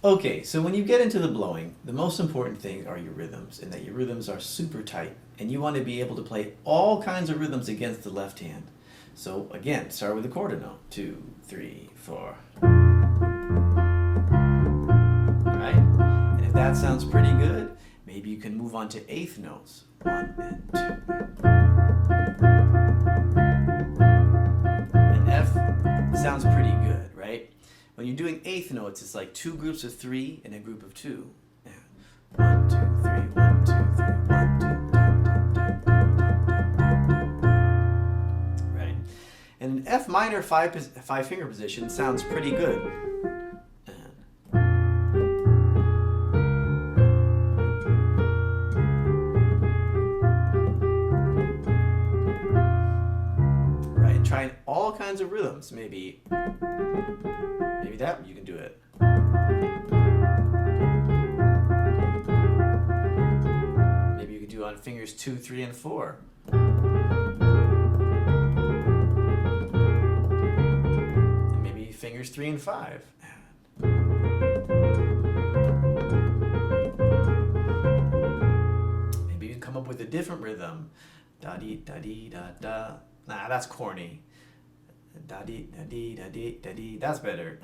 Okay, so when you get into the blowing, the most important thing are your rhythms, and that your rhythms are super tight. And you want to be able to play all kinds of rhythms against the left hand. So again, start with a quarter note. 2, 3, 4. Right? And if that sounds pretty good, maybe you can move on to eighth notes. 1 and 2. And F sounds pretty good, right? When you're doing eighth notes, it's like 2 groups of 3 and a group of 2. 1, 2, 3, 1, 2, 3, 1, 2. Right? And an F minor five finger position sounds pretty good. Right? Trying all kinds of rhythms. Maybe that you can do it. Maybe you can do on fingers 2, 3, and 4. And maybe fingers 3 and 5. Maybe you can come up with a different rhythm. Da-dee, da-dee, da-da. Nah, that's corny. Da-dee, da-dee, da-dee, da-dee. That's better.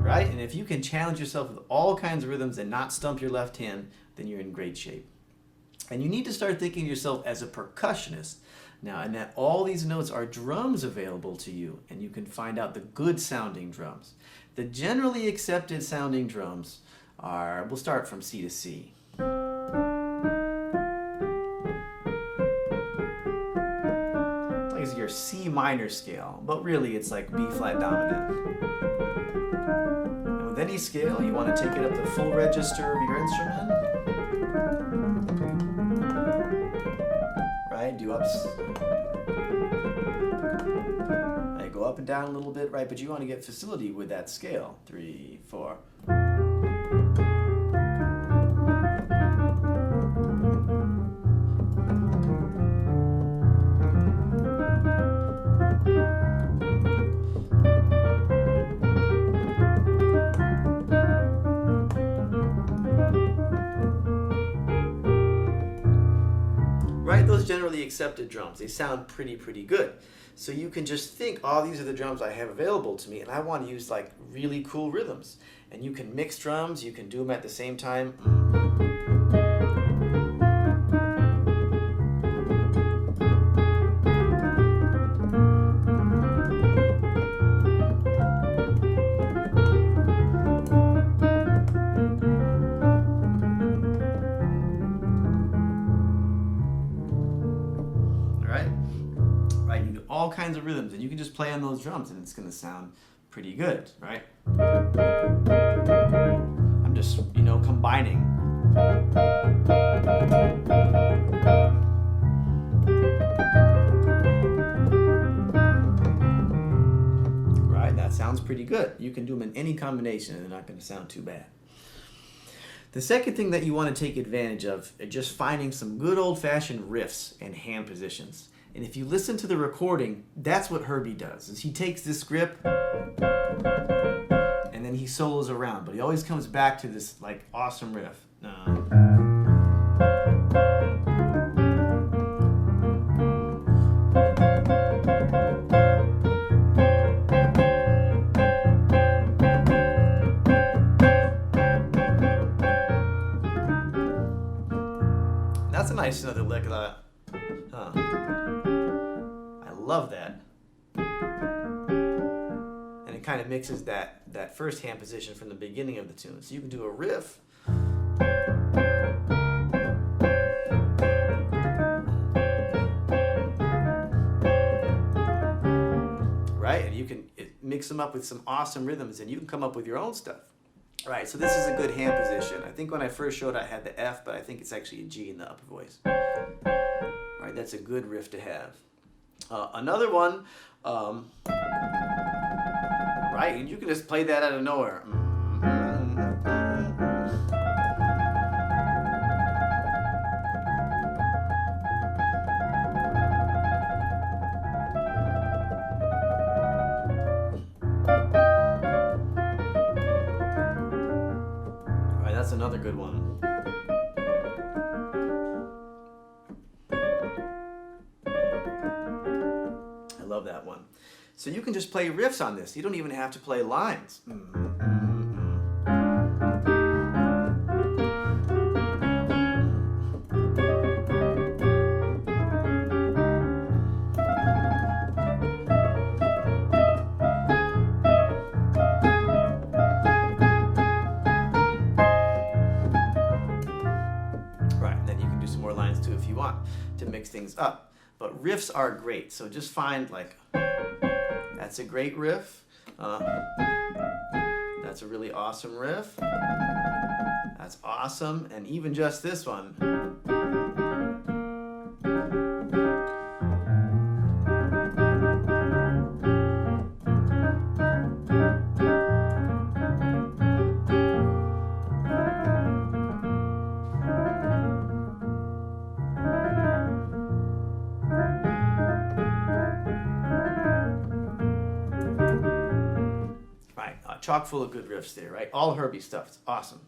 Right? And if you can challenge yourself with all kinds of rhythms and not stump your left hand, then you're in great shape. And you need to start thinking of yourself as a percussionist now, and that all these notes are drums available to you, and you can find out the good sounding drums. The generally accepted sounding drums are, we'll start from C to C. It's like your C minor scale, but really it's like B flat dominant. And with any scale, you want to take it up the full register of your instrument. Right? Do ups. Go up and down a little bit, right? But you want to get facility with that scale. 3, 4. Right? Those generally accepted drums, they sound pretty good. So you can just think, oh, these are the drums I have available to me, and I want to use like really cool rhythms. And you can mix drums, you can do them at the same time. All kinds of rhythms, and you can just play on those drums and it's going to sound pretty good, right? I'm just, combining. Right, that sounds pretty good. You can do them in any combination and they're not going to sound too bad. The second thing that you want to take advantage of is just finding some good old-fashioned riffs and hand positions. And if you listen to the recording, that's what Herbie does, is he takes this grip and then he solos around, but he always comes back to this like awesome riff. That's a nice another lick of that. I love that. And it kind of mixes that first hand position from the beginning of the tune. So you can do a riff. Right? And you can mix them up with some awesome rhythms and you can come up with your own stuff. Right, so this is a good hand position. I think when I first showed I had the F, but I think it's actually a G in the upper voice. Right, that's a good riff to have. Another one, right, and you can just play that out of nowhere. good one. I love that one. So you can just play riffs on this. You don't even have to play lines. If you want to mix things up, but riffs are great, so just find like, that's a great riff, that's a really awesome riff, that's awesome, and even just this one. Chock full of good riffs there, right? All Herbie stuff. It's awesome.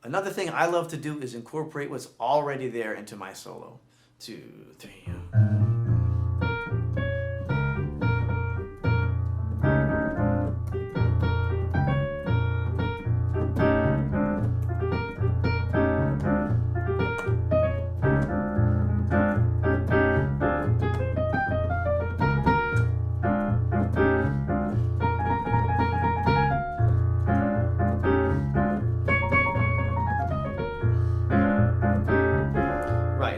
Another thing I love to do is incorporate what's already there into my solo. 2, 3.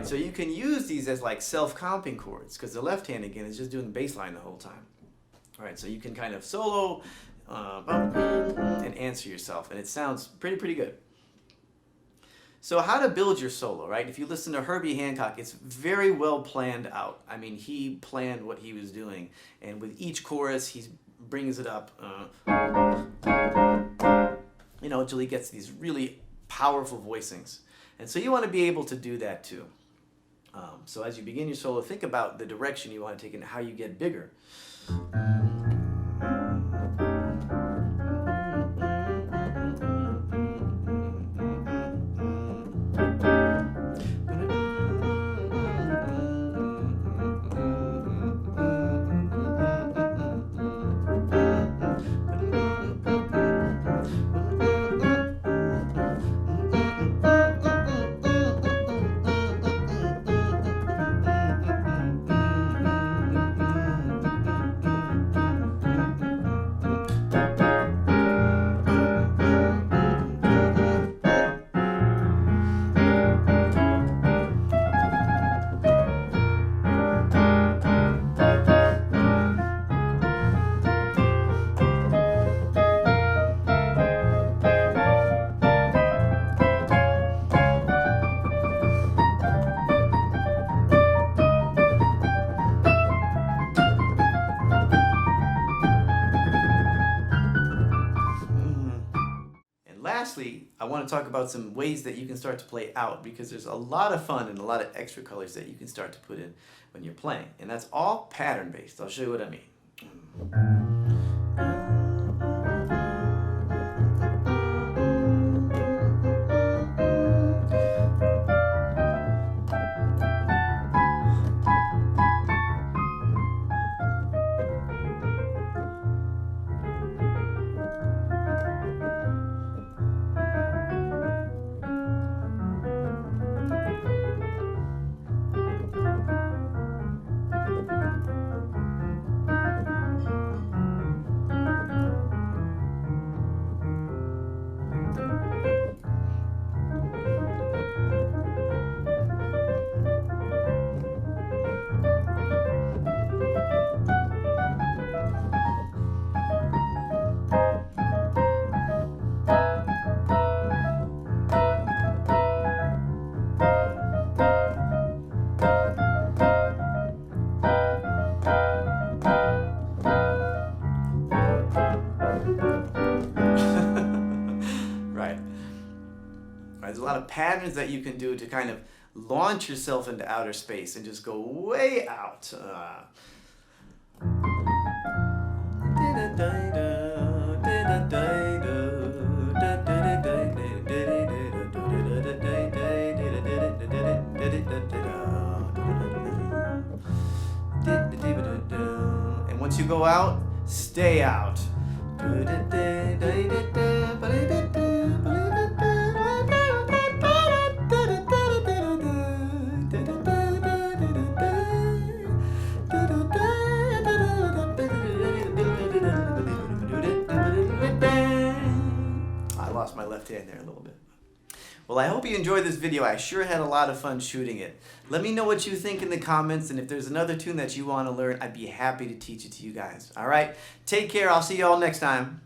So you can use these as like self-comping chords, because the left hand again is just doing bass line the whole time. All right, so you can kind of solo and answer yourself, and it sounds pretty good. So how to build your solo, right? If you listen to Herbie Hancock, it's very well planned out. I mean, he planned what he was doing, and with each chorus, he brings it up, you know, until he gets these really powerful voicings. And so you want to be able to do that too. So as you begin your solo, think about the direction you want to take and how you get bigger. Lastly, I want to talk about some ways that you can start to play out, because there's a lot of fun and a lot of extra colors that you can start to put in when you're playing. And that's all pattern based. I'll show you what I mean. There's a lot of patterns that you can do to kind of launch yourself into outer space and just go way out. to go out, stay out. I lost my left hand there a little bit. Well, I hope you enjoyed this video. I sure had a lot of fun shooting it. Let me know what you think in the comments, and if there's another tune that you want to learn, I'd be happy to teach it to you guys. All right? Take care. I'll see you all next time.